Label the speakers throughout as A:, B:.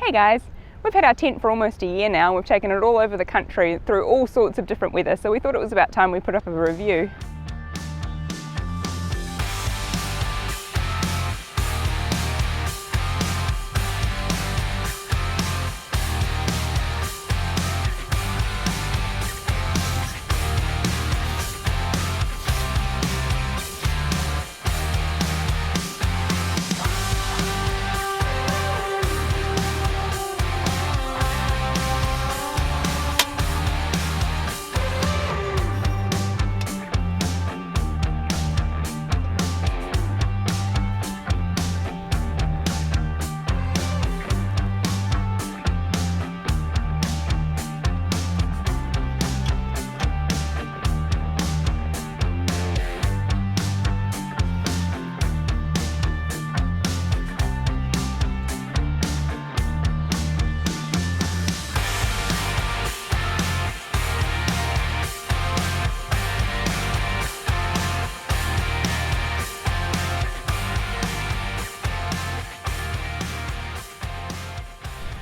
A: Hey guys, we've had our tent for almost a year now. We've taken it all over the country through all sorts of different weather, so we thought it was about time we put up a review.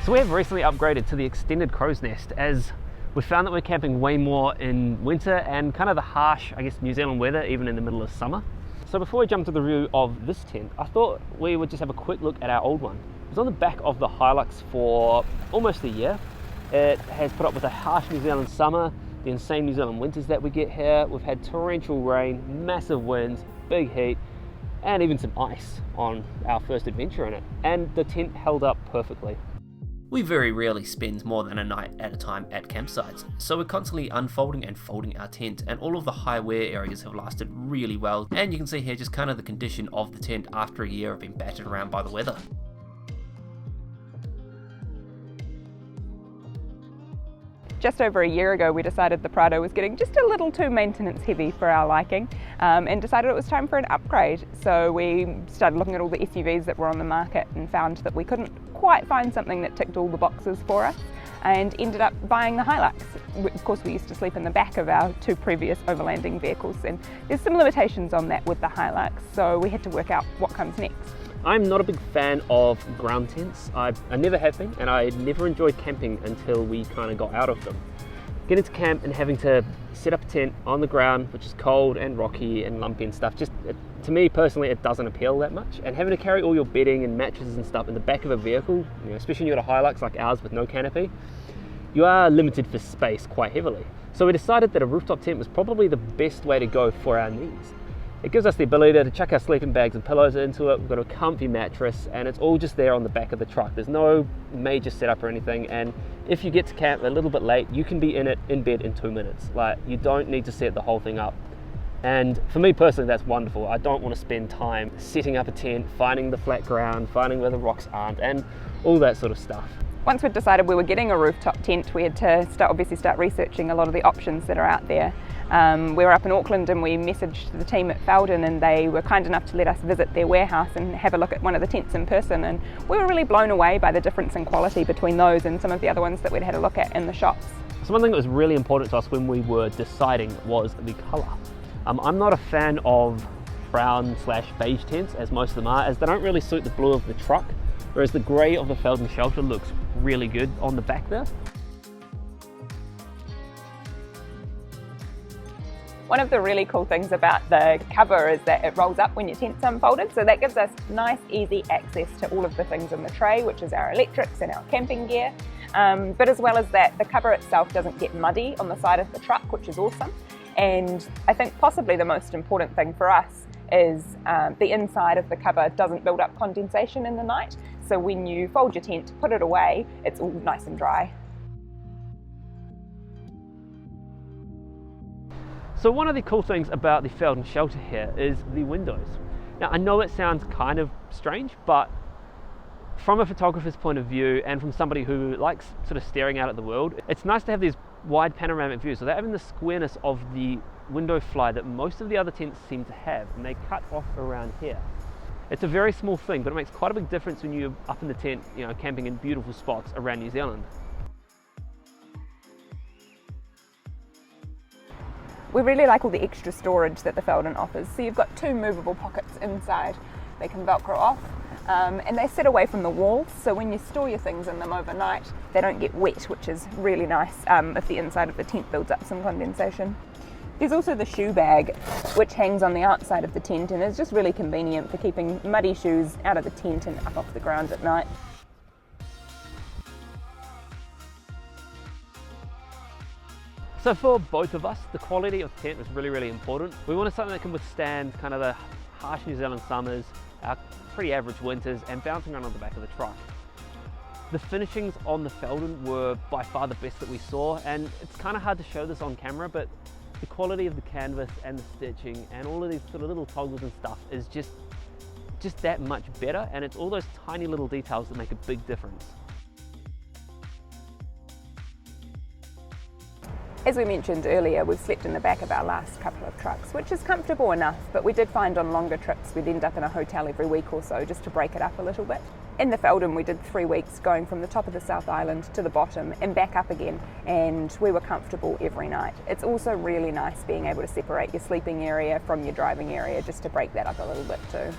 B: So we have recently upgraded to the extended crow's nest, as we found that we're camping way more in winter and kind of the harsh, I guess, New Zealand weather, even in the middle of summer. So before we jump to the review of this tent, I thought we would just have a quick look at our old one. It was on the back of the Hilux for almost a year. It has put up with a harsh New Zealand summer, the insane New Zealand winters that we get here. We've had torrential rain, massive winds, big heat, and even some ice on our first adventure in it. And the tent held up perfectly.
C: We very rarely spend more than a night at a time at campsites, so we're constantly unfolding and folding our tent, and all of the high wear areas have lasted really well, and you can see here just kind of the condition of the tent after a year of being battered around by the weather.
A: Just over a year ago we decided the Prado was getting just a little too maintenance heavy for our liking, and decided it was time for an upgrade. So we started looking at all the SUVs that were on the market and found that we couldn't quite find something that ticked all the boxes for us, and ended up buying the Hilux. Of course, we used to sleep in the back of our two previous overlanding vehicles, and there's some limitations on that with the Hilux, so we had to work out what comes next.
B: I'm not a big fan of ground tents. I never have been, and I never enjoyed camping until we kind of got out of them. Getting to camp and having to set up a tent on the ground, which is cold and rocky and lumpy and stuff, to me personally, it doesn't appeal that much. And having to carry all your bedding and mattresses and stuff in the back of a vehicle, especially when you've got a Hilux like ours with no canopy, you are limited for space quite heavily. So we decided that a rooftop tent was probably the best way to go for our needs. It gives us the ability to chuck our sleeping bags and pillows into it. We've got a comfy mattress, and it's all just there on the back of the truck. There's no major setup or anything, and if you get to camp a little bit late, you can be in bed in 2 minutes. Like, you don't need to set the whole thing up. And for me personally, that's wonderful. I don't want to spend time setting up a tent, finding the flat ground, finding where the rocks aren't, and all that sort of stuff.
A: Once we'd decided we were getting a rooftop tent, we had to obviously start researching a lot of the options that are out there. We were up in Auckland and we messaged the team at Feldon, and they were kind enough to let us visit their warehouse and have a look at one of the tents in person, and we were really blown away by the difference in quality between those and some of the other ones that we'd had a look at in the shops.
B: So one thing that was really important to us when we were deciding was the colour. I'm not a fan of brown/beige tents, as most of them are, as they don't really suit the blue of the truck, whereas the grey of the Feldon Shelter looks really good on the back there.
A: One of the really cool things about the cover is that it rolls up when your tent's unfolded, so that gives us nice, easy access to all of the things in the tray, which is our electrics and our camping gear. But as well as that, the cover itself doesn't get muddy on the side of the truck, which is awesome. And I think possibly the most important thing for us is the inside of the cover doesn't build up condensation in the night. So when you fold your tent, put it away, it's all nice and dry.
B: So one of the cool things about the Feldon Shelter here is the windows. Now, I know it sounds kind of strange, but from a photographer's point of view and from somebody who likes sort of staring out at the world, it's nice to have these wide panoramic views. So they're having the squareness of the window fly that most of the other tents seem to have, and they cut off around here. It's a very small thing, but it makes quite a big difference when you're up in the tent, camping in beautiful spots around New Zealand.
A: We really like all the extra storage that the Feldon offers. So you've got two movable pockets inside. They can Velcro off. and they sit away from the walls, so when you store your things in them overnight, they don't get wet, which is really nice if the inside of the tent builds up some condensation. There's also the shoe bag, which hangs on the outside of the tent and is just really convenient for keeping muddy shoes out of the tent and up off the ground at night.
B: So for both of us, the quality of the tent was really, really important. We wanted something that can withstand kind of the harsh New Zealand summers, our pretty average winters, and bouncing around on the back of the truck. The finishings on the Feldon were by far the best that we saw, and it's kind of hard to show this on camera, but the quality of the canvas and the stitching and all of these sort of little toggles and stuff is just that much better, and it's all those tiny little details that make a big difference.
A: As we mentioned earlier, we've slept in the back of our last couple of trucks, which is comfortable enough, but we did find on longer trips we'd end up in a hotel every week or so just to break it up a little bit. In the Feldon we did 3 weeks, going from the top of the South Island to the bottom and back up again, and we were comfortable every night. It's also really nice being able to separate your sleeping area from your driving area just to break that up a little bit too.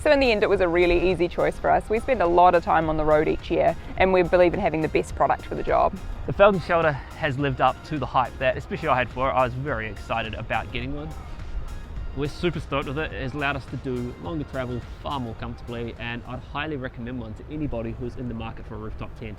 A: So in the end it was a really easy choice for us. We spend a lot of time on the road each year and we believe in having the best product for the job.
B: The Feldon Shelter has lived up to the hype that especially I had for it. I was very excited about getting one. We're super stoked with it. It has allowed us to do longer travel far more comfortably, and I'd highly recommend one to anybody who's in the market for a rooftop tent.